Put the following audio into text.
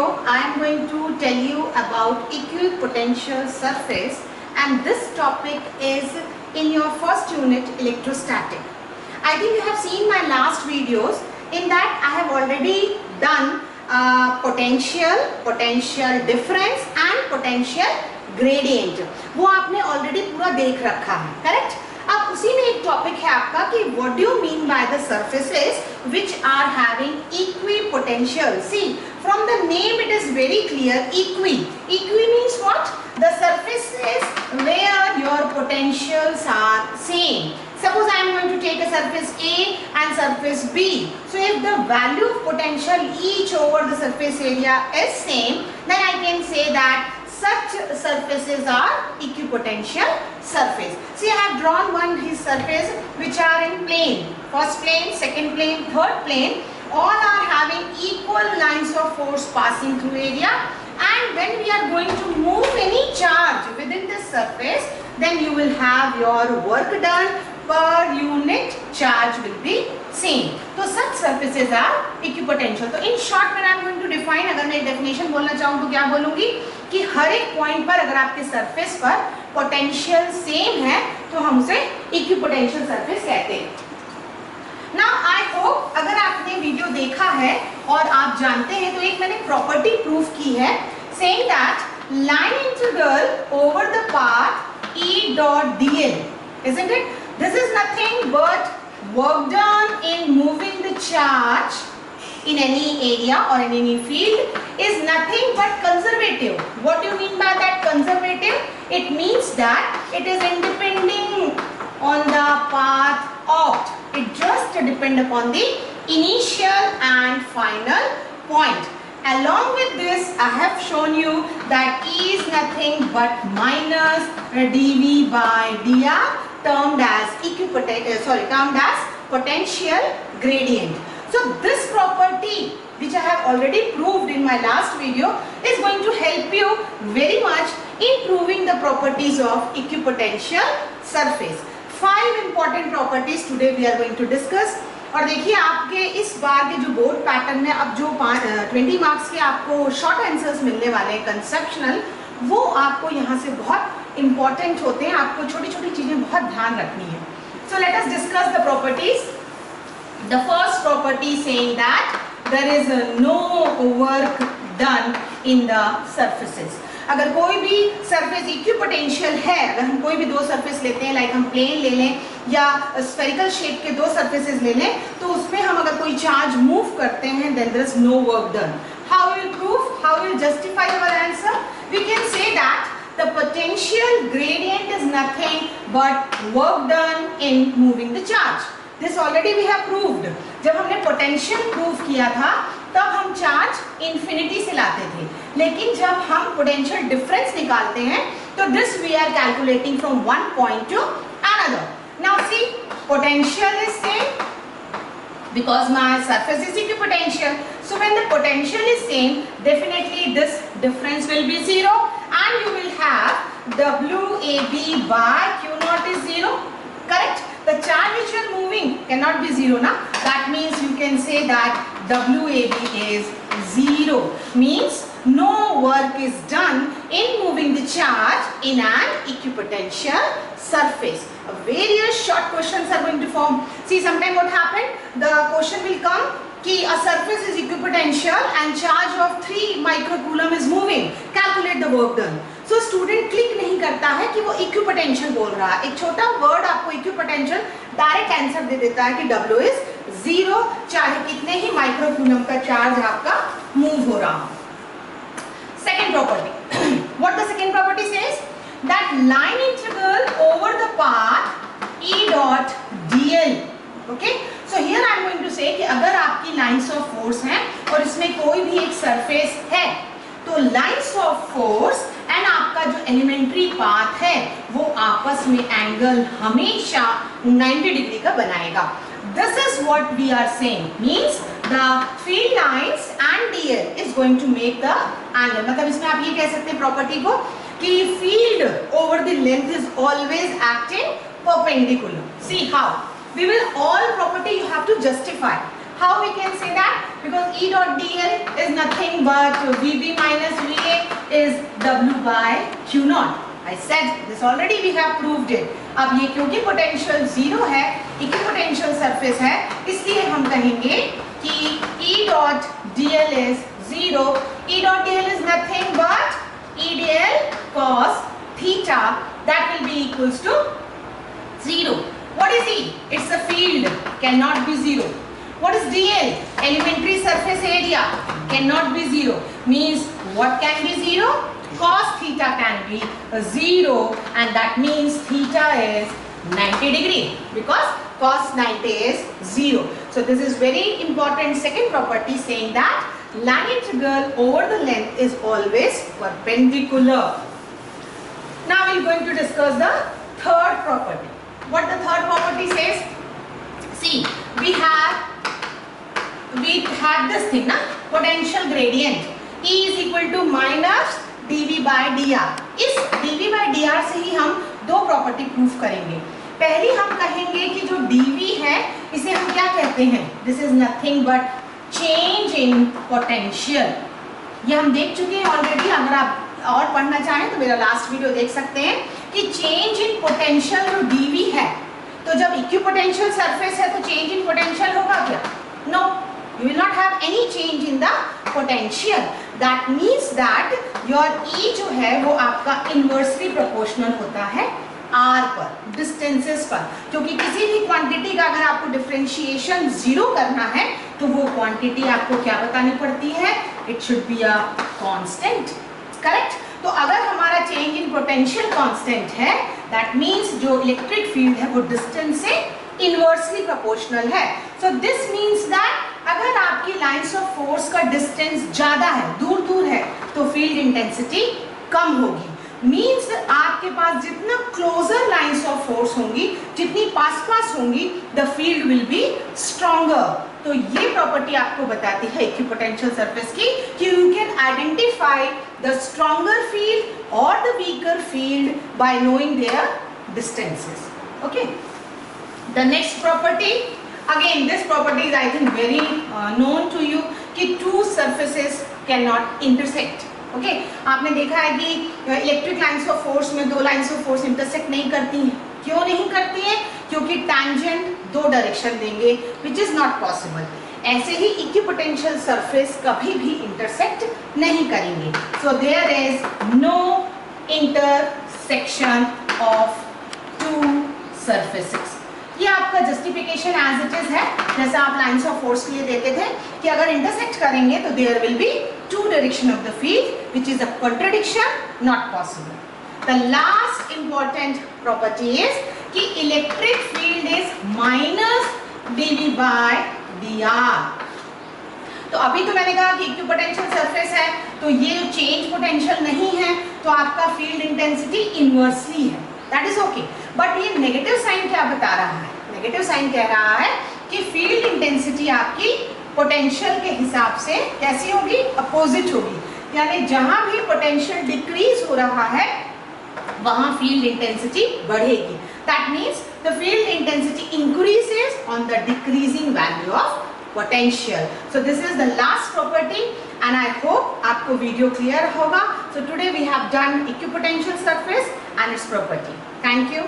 video, I am going to tell you about equipotential surface, and this topic is in your first unit, electrostatic. I think you have seen my last videos. In that I have already done potential difference and potential gradient. वो आपने already पूरा देख रखा है, correct? अब उसी में एक टॉपिक है आपका कि what do you mean by the surfaces which are having equipotential. See, from the name it is very clear, equi means what? The surfaces where your potentials are same. Suppose I am going to take a surface A and surface B. So if the value of potential each over the surface area is same, then I can say that such surfaces are equipotential surface. See, I have drawn his surface which are in plane. First plane, second plane, third plane. All are having equal lines of force passing through area. And when we are going to move any charge within this surface, then you will have your work done per unit charge will be same. So such surfaces are equipotential. So in short, when I am going to define, अगर मैं definition बोलना चाहूँ तो क्या बोलूँगी कि हर एक point पर अगर आपके सरफेस पर पोटेंशियल सेम है तो हम उसे इक्विपोटेंशियल सरफेस कहते हैं. Now I hope अगर आपने वीडियो देखा है और आप जानते हैं तो एक मैंने प्रॉपर्टी प्रूफ की है saying that line integral over the path E dot dl, isn't it? This is nothing but work done in moving the charge in any area or in any field is nothing but conservative. What do you mean by that conservative? It means that it is independent on the path opt. It just depends upon the initial and final point. Along with this, I have shown you that E is nothing but minus dV by dr termed as potential gradient. So this property which I have already proved in my last video is going to help you very much in proving the properties of equipotential surface. 5 important properties today we are going to discuss. और देखिए आपके इस बार के जो board pattern में अब जो 20 marks के आपको शॉर्ट आंसर्स मिलने वाले हैं कंसेप्शनल, वो आपको यहाँ से बहुत इंपॉर्टेंट होते हैं. आपको छोटी छोटी चीजें बहुत ध्यान रखनी है. So let us discuss the properties. The first property saying that there is no work done in the surfaces. अगर कोई भी सरफेस इक्विपोटेंशियल है, अगर हम कोई भी दो सरफेस लेते हैं, लाइक हम प्लेन ले लें या स्फेरिकल शेप के दो सरफेसेस ले लें, तो उसमें हम अगर कोई चार्ज मूव करते हैं then there is no work done. How will prove, how will justify our answer? We can say that the potential gradient is nothing but work done in moving the charge. This already we have proved. जब हमने potential prove किया था तब हम charge infinity से लाते थे, लेकिन जब हम पोटेंशियल डिफरेंस निकालते हैं तो this we are calculating from one point to another. Now see, potential is same because my surface is equipotential. So when the potential is same, definitely this difference will be 0 and you will have WAB by Q naught is 0. Correct? The charge which you are moving cannot be 0 na. That means you can say that WAB is 0. Means no work is done in moving the charge in an equipotential surface. Various short questions are going to form. See, sometime what happened? The question will come कि a surface is equipotential and charge of 3 microcoulomb is moving. Calculate the work done. So student click नहीं करता है कि वो equipotential बोल रहा है. एक छोटा word आपको equipotential डायरेक्ट आंसर दे देता है कि W is 0, चाहे कितने ही माइक्रोकूलम का चार्ज आपका मूव हो रहा हो. Second property. What the second property says? That line integral over the path E dot dl. Okay? So here I am going to say कि अगर आपकी lines of force हैं और इसमें कोई भी एक surface है, तो lines of force and आपका जो elementary path है वो आपस में angle हमेशा 90 डिग्री का बनाएगा. This is what we are saying. Means the field lines and dl is going to make the angle. मतलब इसमें आप ये कह सकते हैं प्रॉपर्टी को कि field over the length is always acting perpendicular. See how? We will all property you have to justify. How we can say that? Because E dot dl is nothing but Vb minus Va is W by Q naught. I said this already, we have proved it. अब ये क्योंकि potential zero है, equipotential surface है, इसलिए हम कहेंगे कि E dot dl is zero. E dot dl is nothing but E dl cos theta, that will be equals to zero. What is E? It's a field, cannot be zero. What is dl? Elementary surface area, cannot be zero. Means what can be zero? Cos theta can be zero, and that means theta is 90 degree because cos 90 is zero. So this is very important second property, saying that line integral over the length is always perpendicular. Now we are going to discuss the third property. What the third property says? See, we had this thing na, potential gradient E is equal to minus dV by dr. इस dV by dr से ही हम दो property proof करेंगे. पहली हम कहेंगे कि जो dV है इसे हम क्या कहते हैं? This is nothing but change in potential. ये हम देख चुके हैं ऑलरेडी. अगर आप और पढ़ना चाहें तो मेरा लास्ट वीडियो देख सकते हैं कि चेंज इन पोटेंशियल जो dV है, तो जब इक्विपोटेंशियल सरफेस है तो चेंज इन पोटेंशियल होगा क्या? No, you will not have any change in the potential. That means that your E जो है वो आपका inversely proportional होता है R पर, distances पर. क्योंकि किसी भी क्वांटिटी का अगर आपको डिफरेंशिएशन जीरो करना है तो वो क्वांटिटी आपको क्या बतानी पड़ती है? It should be a constant. Correct? तो अगर हमारा चेंज इन पोटेंशियल कांस्टेंट है, that means जो इलेक्ट्रिक फील्ड है वो डिस्टेंस से इनवर्सली प्रोपोर्शनल है. सो दिस मीन्स दैट अगर आपकी लाइंस ऑफ फोर्स का डिस्टेंस ज्यादा है, दूर दूर है, तो फील्ड इंटेंसिटी कम होगी. मीन्स आपके पास जितना क्लोजर लाइंस ऑफ फोर्स होंगी, जितनी पास पास होंगी, the field will be stronger. तो ये प्रॉपर्टी आपको बताती है इक्विपोटेंशियल सरफेस की कि you can identify the stronger field और the weaker field by knowing their distances. Okay, the next property, again this property is I think very known to you कि two surfaces cannot intersect. Okay, आपने देखा है कि electric lines of force में दो lines of force intersect नहीं करती हैं. क्यों नहीं करती हैं? क्योंकि टैंजेंट दो डायरेक्शन देंगे, which is not possible. ऐसे ही इक्विपोटेंशियल सरफेस कभी भी इंटरसेक्ट नहीं करेंगे. So there is no intersection of two surfaces. ये आपका जस्टिफिकेशन एज इट इज है, जैसा आप लाइंस ऑफ फोर्स के लिए देते थे कि अगर इंटरसेक्ट करेंगे तो there will be two direction of the field, which is a contradiction, not possible. The last important property is कि electric field is minus dV by dr. तो अभी तो मैंने कहा कि इक्विपोटेंशियल सरफेस है तो ये जो चेंज पोटेंशियल नहीं है तो आपका फील्ड इंटेंसिटी इनवर्सली है, दैट इज ओके. बट ये नेगेटिव साइन क्या बता रहा है? नेगेटिव साइन कह रहा है कि फील्ड इंटेंसिटी आपकी पोटेंशियल के हिसाब से कैसी होगी? अपोजिट होगी. यानी जहां भी पोटेंशियल डिक्रीज हो रहा है वहां फील्ड इंटेंसिटी बढ़ेगी. That means the field intensity increases on the decreasing value of potential. So this is the last property and I hope आपको वीडियो क्लियर होगा. So today we have done equipotential surface and its property. Thank you.